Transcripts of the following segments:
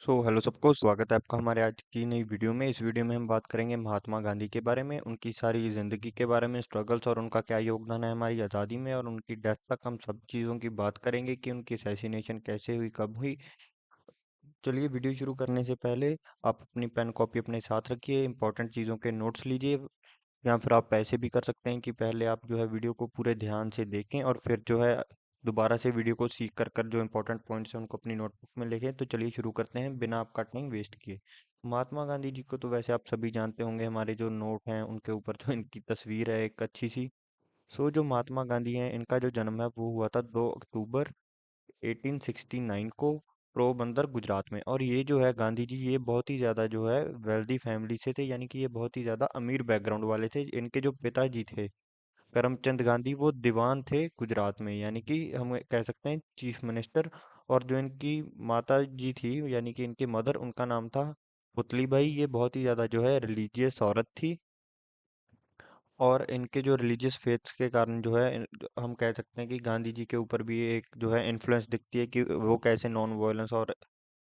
Hello सबको स्वागत है आपका हमारे आज की नई वीडियो में। इस वीडियो में हम बात करेंगे महात्मा गांधी के बारे में, उनकी सारी ज़िंदगी के बारे में, स्ट्रगल्स और उनका क्या योगदान है हमारी आज़ादी में, और उनकी डेथ तक हम सब चीज़ों की बात करेंगे कि उनकी असैसिनेशन कैसे हुई, कब हुई। चलिए वीडियो शुरू करने से पहले आप अपनी पेन कॉपी अपने साथ रखिए, इंपॉर्टेंट चीज़ों के नोट्स लीजिए, या फिर आप ऐसे भी कर सकते हैं कि पहले आप जो है वीडियो को पूरे ध्यान से देखें और फिर जो है दोबारा से वीडियो को सीख कर कर जो इंपॉर्टेंट पॉइंट्स हैं उनको अपनी नोटबुक में लिखें। तो चलिए शुरू करते हैं बिना आपका टाइम वेस्ट किए। महात्मा गांधी जी को तो वैसे आप सभी जानते होंगे, हमारे जो नोट हैं उनके ऊपर जो इनकी तस्वीर है एक अच्छी सी। जो महात्मा गांधी हैं, इनका जो जन्म है वो हुआ था 2 अक्टूबर 1869 को पोरबंदर गुजरात में। और ये जो है गांधी जी, ये बहुत ही ज़्यादा जो है वेल्दी फैमिली से थे, यानी कि ये बहुत ही ज़्यादा अमीर बैकग्राउंड वाले थे। इनके जो पिताजी थे करमचंद गांधी, वो दीवान थे गुजरात में, यानी कि हम कह सकते हैं चीफ मिनिस्टर। और जो इनकी माता जी थी, यानी कि इनकी मदर, उनका नाम था पुतलीबाई। ये बहुत ही ज़्यादा जो है रिलीजियस औरत थी। और इनके जो रिलीजियस फेथ्स के कारण जो है हम कह सकते हैं कि गांधी जी के ऊपर भी एक जो है इन्फ्लुएंस दिखती है कि वो कैसे नॉन वायलेंस और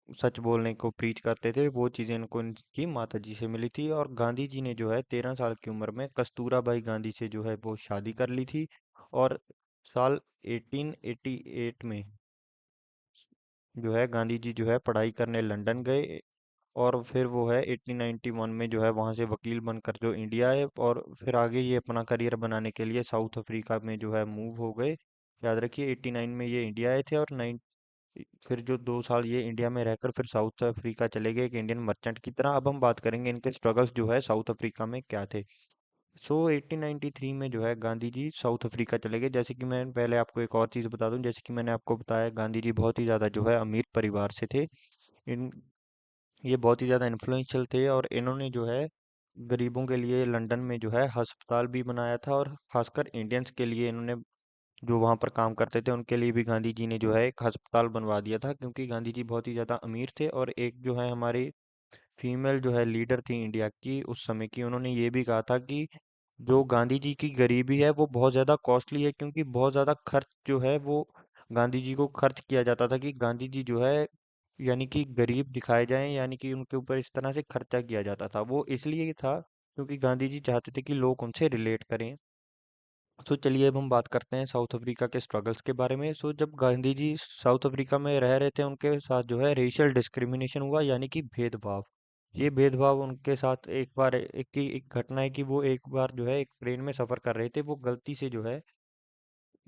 सच बोलने को प्रीच करते थे। वो चीज़ें इनको इनकी माता जी से मिली थी। और गांधी जी ने जो है 13 साल की उम्र में कस्तूराबाई गांधी से जो है वो शादी कर ली थी। और साल 1888 में जो है गांधी जी जो है पढ़ाई करने लंदन गए। और फिर वो है 1891 में जो है वहाँ से वकील बनकर जो इंडिया आए, और फिर आगे ये अपना करियर बनाने के लिए साउथ अफ्रीका में जो है मूव हो गए। याद रखिए 89 में ये इंडिया आए थे, और फिर जो 2 साल ये इंडिया में रहकर फिर साउथ अफ्रीका चले गए एक इंडियन मर्चेंट की तरह। अब हम बात करेंगे इनके स्ट्रगल्स जो है साउथ अफ्रीका में क्या थे। 1893 में जो है गांधी जी साउथ अफ्रीका चले गए। जैसे कि मैं पहले आपको एक और चीज़ बता दूं, जैसे कि मैंने आपको बताया गांधी जी बहुत ही ज़्यादा जो है अमीर परिवार से थे। इन ये बहुत ही ज़्यादा इन्फ्लुएंशियल थे, और इन्होंने जो है गरीबों के लिए लंदन में जो है अस्पताल भी बनाया था। और खासकर इंडियंस के लिए इन्होंने, जो वहाँ पर काम करते थे उनके लिए भी गांधी जी ने जो है एक अस्पताल बनवा दिया था, क्योंकि गांधी जी बहुत ही ज़्यादा अमीर थे। और एक जो है हमारी फीमेल जो है लीडर थी इंडिया की उस समय की, उन्होंने ये भी कहा था कि जो गांधी जी की गरीबी है वो बहुत ज़्यादा कॉस्टली है, क्योंकि बहुत ज़्यादा खर्च जो है वो गांधी जी को खर्च किया जाता था कि गांधी जी जो है यानी कि गरीब दिखाए जाएं, यानी कि उनके ऊपर इस तरह से खर्चा किया जाता था। वो इसलिए था क्योंकि गांधी जी चाहते थे कि लोग उनसे रिलेट करें। चलिए अब हम बात करते हैं साउथ अफ्रीका के स्ट्रगल्स के बारे में। जब गांधी जी साउथ अफ्रीका में रह रहे थे, उनके साथ जो है रेशियल डिस्क्रिमिनेशन हुआ, यानी कि भेदभाव। ये भेदभाव उनके साथ एक बार एक घटना है कि वो एक बार जो है एक ट्रेन में सफर कर रहे थे, वो गलती से जो है,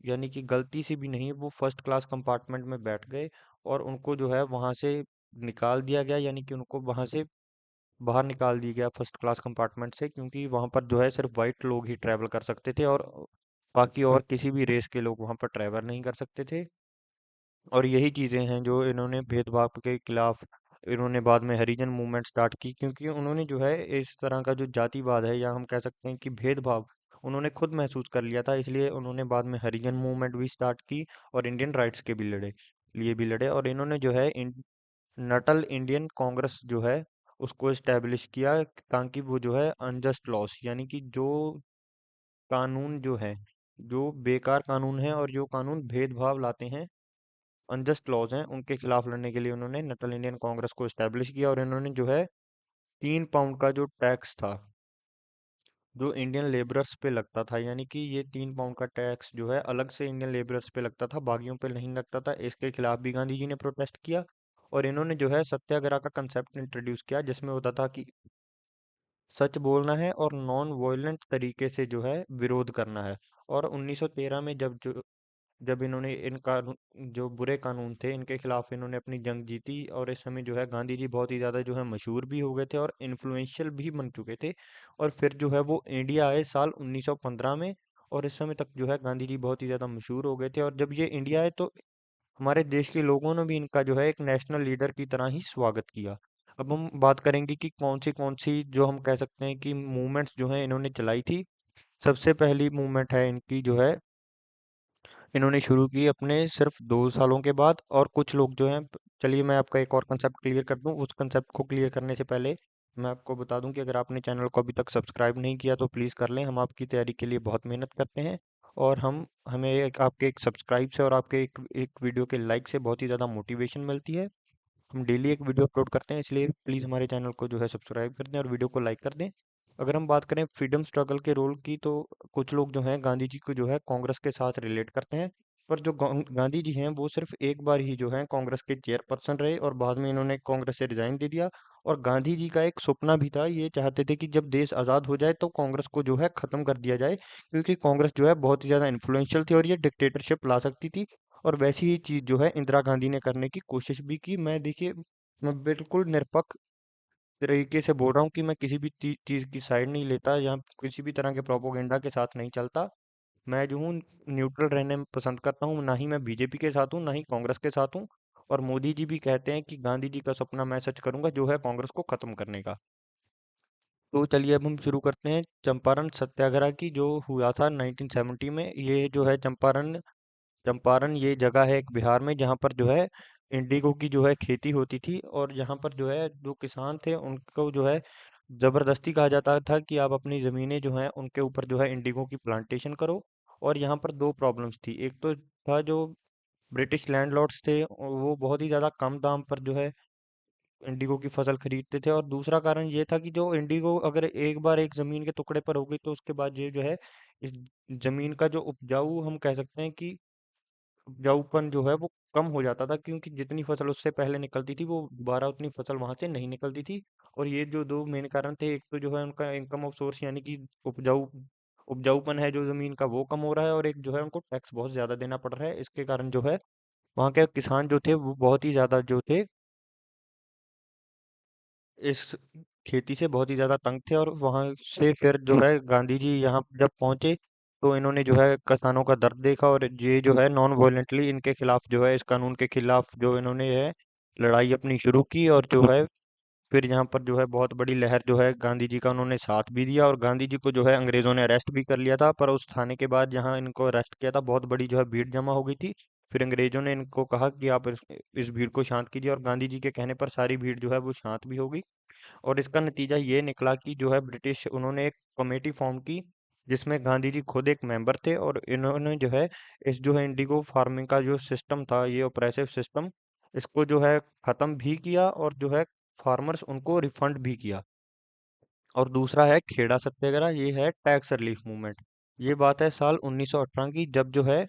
यानी कि गलती से भी नहीं, वो फर्स्ट क्लास कंपार्टमेंट में बैठ गए। और उनको जो है वहां से निकाल दिया गया, यानी कि उनको वहां से बाहर निकाल दिया गया फर्स्ट क्लास कंपार्टमेंट से, क्योंकि वहां पर जो है सिर्फ वाइट लोग ही ट्रैवल कर सकते थे, और बाकी और किसी भी रेस के लोग वहां पर ट्रैवल नहीं कर सकते थे। और यही चीजें हैं जो इन्होंने भेदभाव के खिलाफ, इन्होंने बाद में हरिजन मूवमेंट स्टार्ट की, क्योंकि उन्होंने जो है इस तरह का जो जातिवाद है, या हम कह सकते हैं कि भेदभाव, उन्होंने खुद महसूस कर लिया था। इसलिए उन्होंने बाद में हरिजन मूवमेंट भी स्टार्ट की, और इंडियन राइट्स के भी लड़े। और इन्होंने जो है नटल इंडियन कांग्रेस जो है उसको एस्टेब्लिश किया, ताकि वो जो है अनजस्ट लॉस, यानी कि जो कानून जो है, जो बेकार कानून है और जो कानून भेदभाव लाते हैं, अनजस्ट लॉज हैं, उनके खिलाफ लड़ने के लिए उन्होंने नटल इंडियन कांग्रेस को एस्टेब्लिश किया। और इन्होंने जो है 3 पाउंड का जो टैक्स था, जो इंडियन लेबरर्स पे लगता था, यानी कि ये 3 पाउंड का टैक्स जो है अलग से इंडियन लेबरर्स पे लगता था, बाकियों पे नहीं लगता था, इसके खिलाफ भी गांधी जी ने प्रोटेस्ट किया। और इन्होंने जो है सत्याग्रह का कंसेप्ट इंट्रोड्यूस किया, जिसमें होता था कि सच बोलना है और नॉन वायलेंट तरीके से जो है विरोध करना है। और 1913 में जब इन्होंने इन कानून, जो बुरे कानून थे, इनके खिलाफ इन्होंने अपनी जंग जीती। और इस समय जो है गांधी जी बहुत ही ज़्यादा जो है मशहूर भी हो गए थे और इन्फ्लुएंशियल भी बन चुके थे। और फिर जो है वो इंडिया आए साल 1915 में। और इस समय तक जो है गांधी जी बहुत ही ज़्यादा मशहूर हो गए थे। और जब ये इंडिया आए तो हमारे देश के लोगों ने भी इनका जो है एक नेशनल लीडर की तरह ही स्वागत किया। अब हम बात करेंगे कि कौन सी जो हम कह सकते हैं कि मूवमेंट्स जो हैं इन्होंने चलाई थी। सबसे पहली मूवमेंट है इनकी जो है, इन्होंने शुरू की अपने सिर्फ 2 सालों के बाद। और कुछ लोग जो हैं, चलिए मैं आपका एक और कंसेप्ट क्लियर कर दूं। उस कंसेप्ट को क्लियर करने से पहले मैं आपको बता दूं कि अगर आपने चैनल को अभी तक सब्सक्राइब नहीं किया तो प्लीज़ कर लें। हम आपकी तैयारी के लिए बहुत मेहनत करते हैं, और हमें आपके एक सब्सक्राइब से और आपके एक वीडियो के लाइक से बहुत ही ज़्यादा मोटिवेशन मिलती है। हम डेली एक वीडियो अपलोड करते हैं, इसलिए प्लीज़ हमारे चैनल को जो है सब्सक्राइब कर दें और वीडियो को लाइक कर दें। अगर हम बात करें फ्रीडम स्ट्रगल के रोल की, तो कुछ लोग जो हैं गांधी जी को जो है कांग्रेस के साथ रिलेट करते हैं। पर जो गांधी जी हैं वो सिर्फ एक बार ही जो है कांग्रेस के चेयरपर्सन रहे और बाद में इन्होंने कांग्रेस से रिजाइन दे दिया। और गांधी जी का एक सपना भी था, ये चाहते थे कि जब देश आज़ाद हो जाए तो कांग्रेस को जो है ख़त्म कर दिया जाए, क्योंकि कांग्रेस जो है बहुत ही ज़्यादा इन्फ्लुएंशियल थी और ये डिक्टेटरशिप ला सकती थी। और वैसी ही चीज़ जो है इंदिरा गांधी ने करने की कोशिश भी की। मैं देखिए, मैं बिल्कुल निरपेक्ष तरीके से बोल रहा हूँ कि मैं किसी भी चीज़ की साइड नहीं लेता या किसी भी तरह के प्रोपोगेंडा के साथ नहीं चलता। मैं जो हूँ न्यूट्रल रहने में पसंद करता हूँ, ना ही मैं बीजेपी के साथ हूँ ना ही कांग्रेस के साथ हूँ। और मोदी जी भी कहते हैं कि गांधी जी का सपना मैं सच करूंगा, जो है कांग्रेस को खत्म करने का। तो चलिए अब हम शुरू करते हैं चंपारण सत्याग्रह की, जो हुआ था 1970 में। ये जो है चंपारण चंपारण ये जगह है एक बिहार में, जहाँ पर जो है इंडिगो की जो है खेती होती थी। और यहाँ पर जो है जो किसान थे उनको जो है जबरदस्ती कहा जाता था कि आप अपनी जमीनें जो हैं उनके ऊपर जो है इंडिगो की प्लांटेशन करो। और यहाँ पर दो प्रॉब्लम्स थी। एक तो था जो ब्रिटिश लैंडलॉर्ड्स थे, वो बहुत ही ज़्यादा कम दाम पर जो है इंडिगो की फसल खरीदते थे। और दूसरा कारण ये था कि जो इंडिगो अगर एक बार एक जमीन के टुकड़े पर हो गई तो उसके बाद ये जो है इस जमीन का जो उपजाऊ, हम कह सकते हैं कि उपजाऊपन जो है वो कम हो जाता था, क्योंकि जितनी फसल उससे पहले निकलती थी वो दोबारा उतनी फसल वहां से नहीं निकलती थी। और ये जो दो मेन कारण थे, एक तो जो है उनका इनकम ऑफ सोर्स यानी कि उपजाऊपन है जो जमीन का वो कम हो रहा है, और एक जो है उनको टैक्स बहुत ज्यादा देना पड़ रहा है। इसके कारण जो है वहाँ के किसान जो थे वो बहुत ही ज्यादा जो थे इस खेती से बहुत ही ज्यादा तंग थे। और वहां से फिर जो है गांधी जी यहाँ जब पहुंचे तो इन्होंने जो है किसानों का दर्द देखा, और ये जो है नॉन वायलेंटली इनके खिलाफ जो है इस कानून के खिलाफ जो इन्होंने है लड़ाई अपनी शुरू की। और जो है फिर यहाँ पर जो है बहुत बड़ी लहर जो है गांधी जी का उन्होंने साथ भी दिया, और गांधी जी को जो है अंग्रेजों ने अरेस्ट भी कर लिया था। पर उस थाने के बाद जहाँ इनको अरेस्ट किया था बहुत बड़ी जो है भीड़ जमा हो गई थी। फिर अंग्रेजों ने इनको कहा कि आप इस भीड़ को शांत कीजिए, और गांधी जी के कहने पर सारी भीड़ जो है वो शांत भी हो गई। और इसका नतीजा ये निकला कि जो है ब्रिटिश उन्होंने एक कमेटी फॉर्म की, जिसमें गांधी जी खुद एक मेंबर थे। और इन्होंने जो है इस जो है इंडिगो फार्मिंग का जो सिस्टम था, ये ऑपरेसिव सिस्टम, इसको जो है खत्म भी किया, और जो है फार्मर्स उनको रिफंड भी किया। और दूसरा है खेड़ा सत्याग्रह, ये है टैक्स रिलीफ मूवमेंट। ये बात है साल 1918 की, जब जो है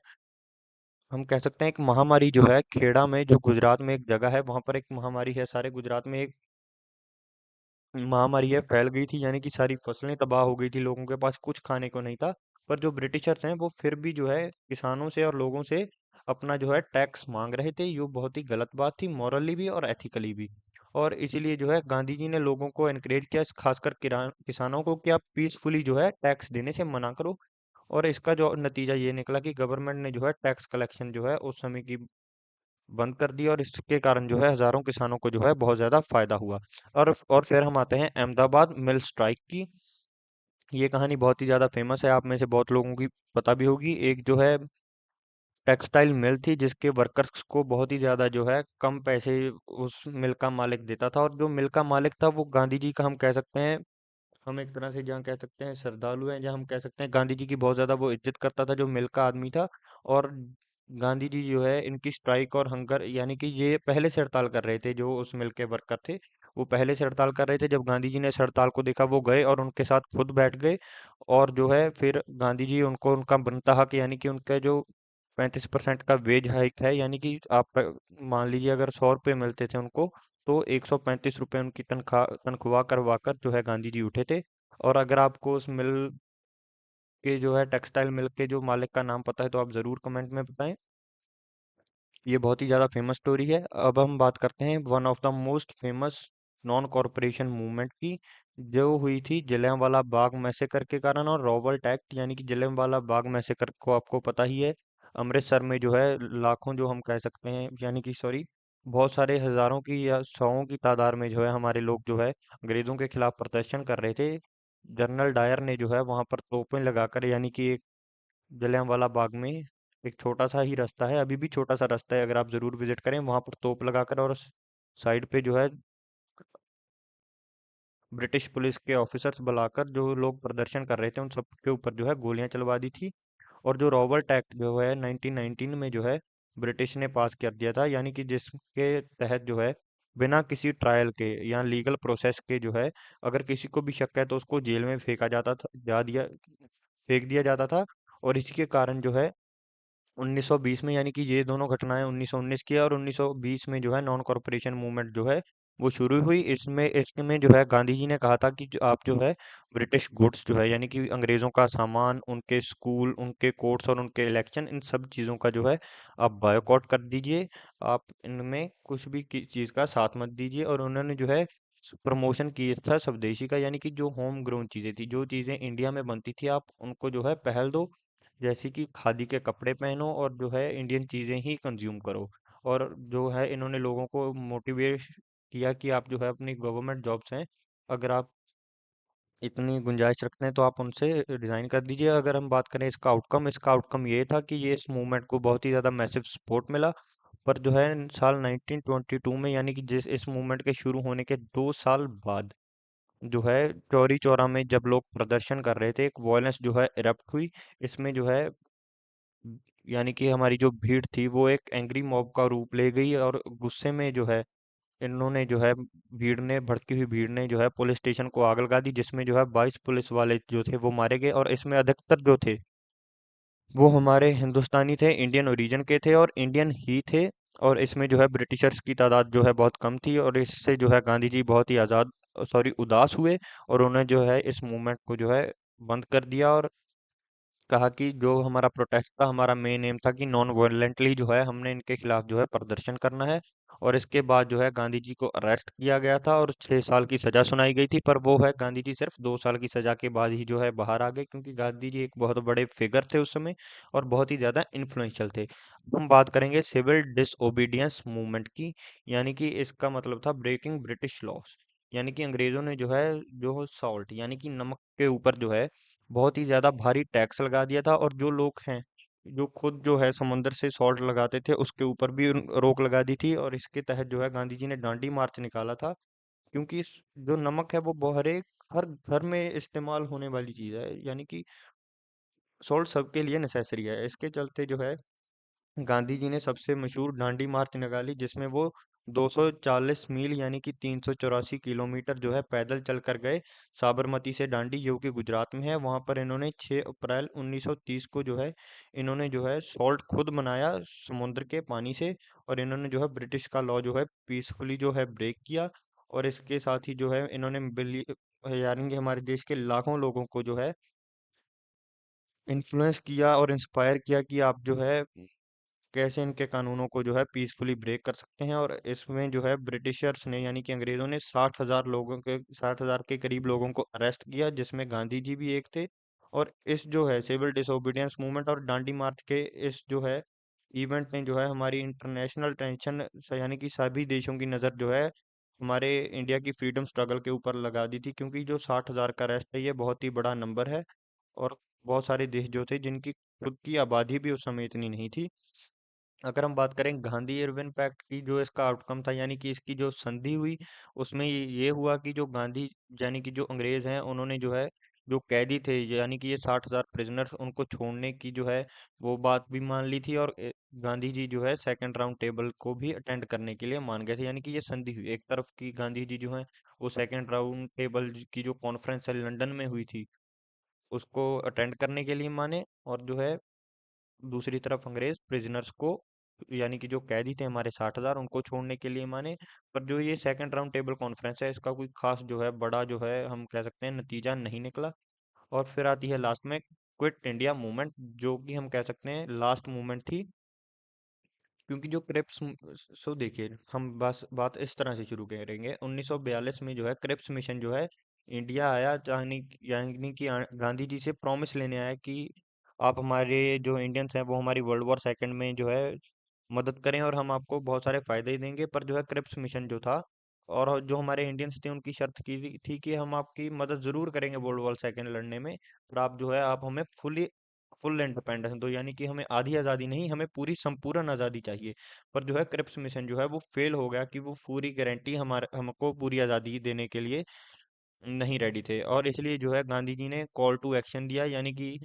हम कह सकते हैं एक महामारी जो है खेड़ा में, जो गुजरात में एक जगह है वहां पर एक महामारी है, सारे गुजरात में एक महामारी है फैल गई थी, यानी कि सारी फसलें तबाह हो गई थी, लोगों के पास कुछ खाने को नहीं था। पर जो ब्रिटिशर्स हैं वो फिर भी जो है किसानों से और लोगों से अपना जो है टैक्स मांग रहे थे। ये बहुत ही गलत बात थी, मॉरली भी और एथिकली भी। और इसीलिए जो है गांधी जी ने लोगों को एनकरेज किया, खासकर किसानों को, कि आप पीसफुली जो है टैक्स देने से मना करो। और इसका जो नतीजा ये निकला कि गवर्नमेंट ने जो है टैक्स कलेक्शन जो है उस समय की बंद कर दिया, और इसके कारण जो है हजारों किसानों को जो है बहुत ज्यादा फायदा हुआ। और फिर हम आते हैं अहमदाबाद मिल स्ट्राइक की। ये कहानी बहुत ही ज्यादा फेमस है, आप में से बहुत लोगों की पता भी होगी। एक जो है टेक्सटाइल मिल थी, जिसके वर्कर्स को बहुत ही ज्यादा जो है कम पैसे उस मिल का मालिक देता था। और जो मिल का मालिक था वो गांधी जी का, हम कह सकते हैं, हम एक तरह से जहाँ कह सकते हैं श्रद्धालु हैं, जहाँ हम कह सकते हैं गांधी जी की बहुत ज्यादा वो इज्जत करता था, जो मिल का आदमी था। और गांधी जी जो है इनकी स्ट्राइक और हंगर, यानी कि ये पहले से हड़ताल कर रहे थे, जो उस मिल के वर्कर थे वो पहले से हड़ताल कर रहे थे। जब गांधी जी ने इस हड़ताल को देखा वो गए और उनके साथ खुद बैठ गए। और जो है फिर गांधी जी उनको उनका बनता हक, यानी कि उनका जो 35% का वेज हाइक है, यानी कि आप मान लीजिए अगर 100 रुपये मिलते थे उनको, तो 135 रुपये उनकी तनख्वाह करवा कर जो है गांधी जी उठे थे। और अगर आपको उस मिल के जो है टेक्सटाइल मिल के जो मालिक का नाम पता है तो आप जरूर कमेंट में बताएं। ये बहुत ही ज़्यादा फेमस स्टोरी है। अब हम बात करते हैं one of the most famous non corporation movement की, जो हुई थी जलियांवाला बाग मैसेकर के कारण। और रॉबर्ट एक्ट, यानी कि जलियांवाला बाग मैसेकर को आपको पता ही है, अमृतसर में जो है लाखों, जो हम कह सकते हैं, यानी कि सॉरी, बहुत सारे हजारों की या सौओं की तादाद में जो है हमारे लोग जो है अंग्रेजों के खिलाफ प्रदर्शन कर रहे थे। जनरल डायर ने जो है वहां पर तोपें लगाकर, यानी कि एक जलियांवाला बाग में एक छोटा सा ही रास्ता है, अभी भी छोटा सा रास्ता है, अगर आप जरूर विजिट करें वहां पर तोप लगाकर, और साइड पे जो है ब्रिटिश पुलिस के ऑफिसर्स बुलाकर जो लोग प्रदर्शन कर रहे थे उन सब के ऊपर जो है गोलियां चलवा दी थी। और जो रॉबर्ट एक्ट जो है 1919 में जो है ब्रिटिश ने पास कर दिया था, यानी कि जिसके तहत जो है बिना किसी ट्रायल के या लीगल प्रोसेस के जो है, अगर किसी को भी शक है तो उसको जेल में फेंका जाता था, जा दिया फेंक दिया जाता था। और इसी के कारण जो है 1920 में, यानी कि ये दोनों घटनाएं 1919 की है, और 1920 में जो है नॉन कॉरपोरेशन मूवमेंट जो है वो शुरू हुई। इसमें जो है गांधी जी ने कहा था कि आप जो है ब्रिटिश गुड्स जो है, यानी कि अंग्रेजों का सामान, उनके स्कूल, उनके कोर्ट्स और उनके इलेक्शन, इन सब चीज़ों का जो है आप बायकॉट कर दीजिए। आप इनमें कुछ भी चीज़ का साथ मत दीजिए। और उन्होंने जो है प्रमोशन किया था स्वदेशी का, यानी कि जो होम ग्रोन चीज़ें थी, जो चीज़ें इंडिया में बनती थी, आप उनको जो है पहल दो। जैसे कि खादी के कपड़े पहनो और जो है इंडियन चीज़ें ही कंज्यूम करो। और जो है इन्होंने लोगों को मोटिवेट किया कि आप जो है अपनी गवर्नमेंट जॉब्स हैं, अगर आप इतनी गुंजाइश रखते हैं तो आप उनसे रिजाइन कर दीजिए। अगर हम बात करें इसका आउटकम ये था कि ये इस मूवमेंट को बहुत ही ज़्यादा मैसिव सपोर्ट मिला। पर जो है साल 1922 में, यानी कि जिस इस मूवमेंट के शुरू होने के 2 साल बाद जो है चौरी चौरा में जब लोग प्रदर्शन कर रहे थे, एक वॉयलेंस जो है इरप्ट हुई। इसमें जो है यानी कि हमारी जो भीड़ थी वो एक एंग्री मॉब का रूप ले गई, और गुस्से में जो है इन्होंने जो है भड़की हुई भीड़ ने जो है पुलिस स्टेशन को आग लगा दी, जिसमें जो है 22 पुलिस वाले जो थे वो मारे गए। और इसमें अधिकतर जो थे वो हमारे हिंदुस्तानी थे, इंडियन ओरिजिन के थे और इंडियन ही थे। और इसमें जो है ब्रिटिशर्स की तादाद जो है बहुत कम थी, और इससे जो है गांधी जी बहुत ही उदास हुए। और उन्हें जो है इस मूवमेंट को जो है बंद कर दिया, और कहा कि जो हमारा प्रोटेस्ट था, हमारा मेन एम था कि नॉन वायलेंटली जो है हमने इनके खिलाफ जो है प्रदर्शन करना है। और इसके बाद जो है गांधी जी को अरेस्ट किया गया था और 6 साल की सजा सुनाई गई थी। पर वो है गांधी जी सिर्फ 2 साल की सजा के बाद ही जो है बाहर आ गए, क्योंकि गांधी जी एक बहुत बड़े फिगर थे उस समय और बहुत ही ज्यादा इन्फ्लुएंशियल थे। हम बात करेंगे सिविल डिसओबीडियंस मूवमेंट की, यानी कि इसका मतलब था ब्रेकिंग ब्रिटिश लॉस। यानी कि अंग्रेजों ने जो है जो सॉल्ट यानी कि नमक के ऊपर जो है बहुत ही ज्यादा भारी टैक्स लगा दिया था। और जो लोग हैं जो खुद जो है समुंदर से सॉल्ट लगाते थे उसके ऊपर भी रोक लगा दी थी। और इसके तहत जो है गांधी जी ने डांडी मार्च निकाला था, क्योंकि जो नमक है वो हर घर में इस्तेमाल होने वाली चीज है, यानी कि सॉल्ट सबके लिए नेसेसरी है। इसके चलते जो है गांधी जी ने सबसे मशहूर डांडी मार्च निकाली, जिसमें वो 240 मील यानी कि 384 किलोमीटर जो है पैदल चल कर गए साबरमती से डांडी, जो कि गुजरात में है। वहां पर इन्होंने 6 अप्रैल 1930 को जो है इन्होंने जो है सॉल्ट खुद बनाया समुद्र के पानी से। और इन्होंने जो है ब्रिटिश का लॉ जो है पीसफुली जो है ब्रेक किया। और इसके साथ ही जो है इन्होंने यानी कि हमारे देश के लाखों लोगों को जो है इन्फ्लुएंस किया और इंस्पायर किया कि आप जो है कैसे इनके कानूनों को जो है पीसफुली ब्रेक कर सकते हैं। और इसमें जो है ब्रिटिशर्स ने यानी कि अंग्रेजों ने 60,000 के करीब लोगों को अरेस्ट किया, जिसमें गांधी जी भी एक थे। और इस जो है सिविल डिसोबीडियंस मूवमेंट और डांडी मार्च के इस जो है इवेंट ने जो है हमारी इंटरनेशनल टेंशन यानी कि सभी देशों की नज़र जो है हमारे इंडिया की फ्रीडम स्ट्रगल के ऊपर लगा दी थी, क्योंकि जो 60,000 का अरेस्ट है ये बहुत ही बड़ा नंबर है। और बहुत सारे देश जो थे जिनकी खुद की आबादी भी उस समय इतनी नहीं थी। अगर हम बात करें गांधी इरविन पैक्ट की, जो इसका आउटकम था यानी कि इसकी जो संधि हुई, उसमें ये हुआ कि जो गांधी यानी कि जो अंग्रेज हैं उन्होंने जो है जो कैदी थे यानी कि ये 60,000 प्रिजनर्स, उनको छोड़ने की जो है वो बात भी मान ली थी। और गांधी जी जो है सेकंड राउंड टेबल को भी अटेंड करने के लिए मान गए थे, यानी कि ये संधि हुई। एक तरफ की गांधी जी जो है वो सेकंड राउंड टेबल की जो कॉन्फ्रेंस है लंदन में हुई थी उसको अटेंड करने के लिए माने, और जो है दूसरी तरफ अंग्रेज प्रिजनर्स को यानी कि जो कैदी थे हमारे 60,000 उनको छोड़ने के लिए माने। पर जो ये सेकंड राउंड टेबल कॉन्फ्रेंस है इसका कोई खास जो है बड़ा जो है हम कह सकते हैं नतीजा नहीं निकला। और फिर आती है लास्ट में क्विट इंडिया मूवमेंट, जो कि हम कह सकते हैं लास्ट मूवमेंट थी। क्योंकि जो क्रिप्स सो देखिए हम बस बात इस तरह से शुरू करेंगे। 1942 में जो है क्रिप्स मिशन जो है इंडिया आया, यानी कि गांधी जी से प्रॉमिस लेने आया कि आप हमारे जो इंडियंस हैं वो हमारी वर्ल्ड वॉर सेकंड में जो है मदद करें और हम आपको बहुत सारे फायदे देंगे। पर जो है क्रिप्स मिशन जो था और जो हमारे इंडियंस थे उनकी शर्त की थी कि हम आपकी मदद जरूर करेंगे वर्ल्ड वॉर सेकंड लड़ने में, पर आप जो है आप हमें फुल इंडिपेंडेंस दो, यानी कि हमें आधी आज़ादी नहीं, हमें पूरी संपूर्ण आज़ादी चाहिए। पर जो है क्रिप्स मिशन जो है वो फेल हो गया कि वो पूरी गारंटी हमारे हमको पूरी आज़ादी देने के लिए नहीं रेडी थे। और इसलिए जो है गांधी जी ने कॉल टू एक्शन दिया, यानी कि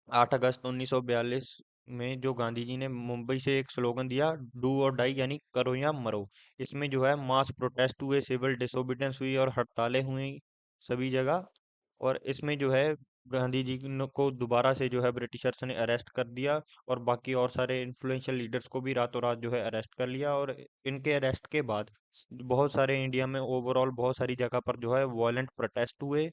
8 अगस्त 1942 में जो गांधी जी ने मुंबई से एक स्लोगन दिया, डू और डाई, यानी करो या मरो। इसमें जो है मास प्रोटेस्ट हुए, सिविल डिसोबीडियंस हुई और हड़तालें हुई सभी जगह। और इसमें जो है गांधी जी को दोबारा से जो है ब्रिटिशर्स ने अरेस्ट कर दिया, और बाकी और सारे इन्फ्लुएंशियल लीडर्स को भी रातों रात जो है अरेस्ट कर लिया। और इनके अरेस्ट के बाद बहुत सारे इंडिया में ओवरऑल बहुत सारी जगह पर जो है वायलेंट प्रोटेस्ट हुए।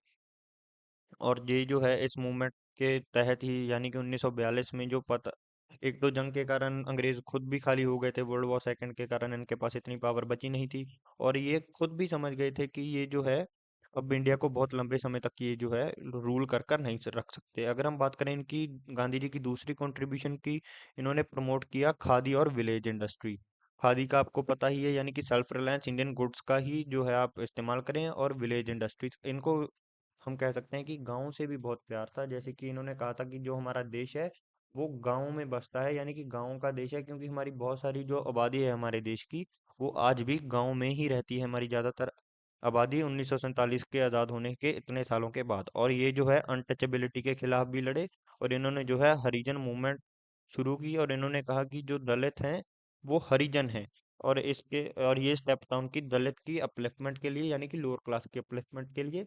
और ये जो है इस मूवमेंट के तहत ही, यानी कि 1942 में जो पता, एक तो जंग के कारण अंग्रेज खुद भी खाली हो गए थे, वर्ल्ड वॉर सेकंड के कारण इनके पास इतनी पावर बची नहीं थी। और ये खुद भी समझ गए थे कि ये जो है अब इंडिया को बहुत लंबे समय तक ये जो है रूल कर कर नहीं रख सकते। अगर हम बात करें इनकी, गांधी जी की दूसरी कंट्रीब्यूशन की, इन्होंने प्रमोट किया खादी और विलेज इंडस्ट्री। खादी का आपको पता ही है, यानी कि सेल्फ रिलायंस इंडियन गुड्स का ही जो है आप इस्तेमाल करें। और विलेज इंडस्ट्रीज, इनको हम कह सकते हैं कि गाँव से भी बहुत प्यार था। जैसे कि इन्होंने कहा था कि जो हमारा देश है वो गाँव में बसता है, यानी कि गाँव का देश है, क्योंकि हमारी बहुत सारी जो आबादी है हमारे देश की, वो आज भी गाँव में ही रहती है। हमारी ज़्यादातर आबादी 1947 के आज़ाद होने के इतने सालों के बाद। और ये जो है अनटचेबिलिटी के खिलाफ भी लड़े, और इन्होंने जो है हरिजन मूवमेंट शुरू की। और इन्होंने कहा कि जो दलित हैं वो हरिजन हैं। और ये स्टेप था उनकी दलित की अपलिफ्टमेंट के लिए, यानी कि लोअर क्लास की अपलिफ्टमेंट के लिए।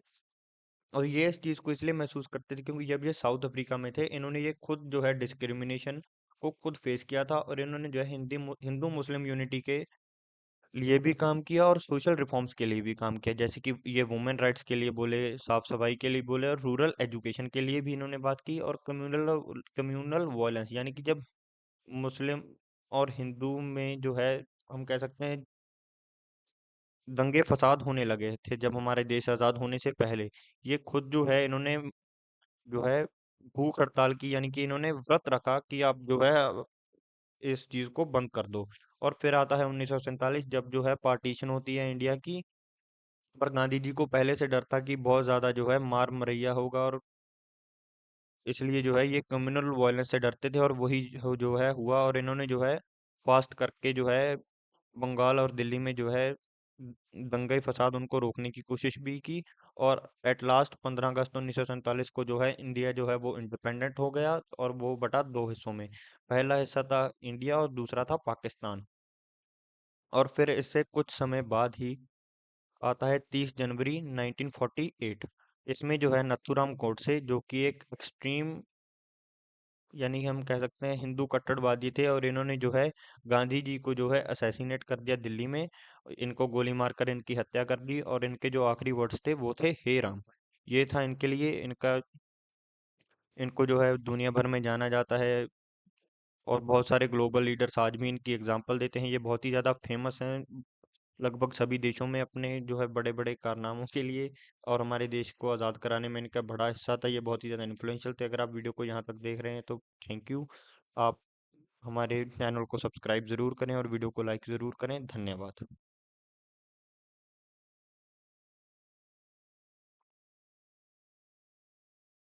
और ये इस चीज़ को इसलिए महसूस करते थे क्योंकि जब ये साउथ अफ्रीका में थे, इन्होंने ये खुद जो है डिस्क्रिमिनेशन को खुद फेस किया था। और इन्होंने जो है हिंदू मुस्लिम यूनिटी के लिए भी काम किया और सोशल रिफॉर्म्स के लिए भी काम किया। जैसे कि ये वुमेन राइट्स के लिए बोले, साफ सफाई के लिए बोले, और रूरल एजुकेशन के लिए भी इन्होंने बात की। और कम्युनल कम्युनल वायलेंस, यानी कि जब मुस्लिम और हिंदू में जो है, हम कह सकते हैं, दंगे फसाद होने लगे थे जब हमारे देश आज़ाद होने से पहले, ये खुद जो है इन्होंने जो है भूख हड़ताल की, यानी कि इन्होंने व्रत रखा कि आप जो है इस चीज को बंद कर दो। और फिर आता है 1947, जब जो है पार्टीशन होती है इंडिया की। पर गांधी जी को पहले से डर था कि बहुत ज्यादा जो है मार मरैया होगा, और इसलिए जो है ये कम्युनल वायलेंस से डरते थे। और वही जो है हुआ, और इन्होंने जो है फास्ट करके जो है बंगाल और दिल्ली में जो है दंगे फसाद उनको रोकने की कोशिश भी की। और एट लास्ट 15 अगस्त 1947 को जो है इंडिया जो है वो इंडिपेंडेंट हो गया, और वो बटा दो हिस्सों में। पहला हिस्सा था इंडिया और दूसरा था पाकिस्तान। और फिर इससे कुछ समय बाद ही आता है 30 जनवरी 1948। इसमें जो है नथुराम गोडसे, जो कि एक एक्सट्रीम, यानी कि हम कह सकते हैं हिंदू कट्टरवादी थे, और इन्होंने जो है गांधी जी को जो है असैसिनेट कर दिया दिल्ली में। इनको गोली मारकर इनकी हत्या कर दी, और इनके जो आखिरी वर्ड्स थे वो थे, हे राम। ये था इनके लिए इनका, इनको जो है दुनिया भर में जाना जाता है। और बहुत सारे ग्लोबल लीडर्स आज भी इनकी एग्जांपल देते हैं। ये बहुत ही ज़्यादा फेमस हैं लगभग सभी देशों में अपने जो है बड़े बड़े कारनामों के लिए। और हमारे देश को आज़ाद कराने में इनका बड़ा हिस्सा था। ये बहुत ही ज़्यादा इन्फ्लुएंशियल थे। अगर आप वीडियो को यहाँ तक देख रहे हैं तो थैंक यू। आप हमारे चैनल को सब्सक्राइब ज़रूर करें और वीडियो को लाइक ज़रूर करें। धन्यवाद।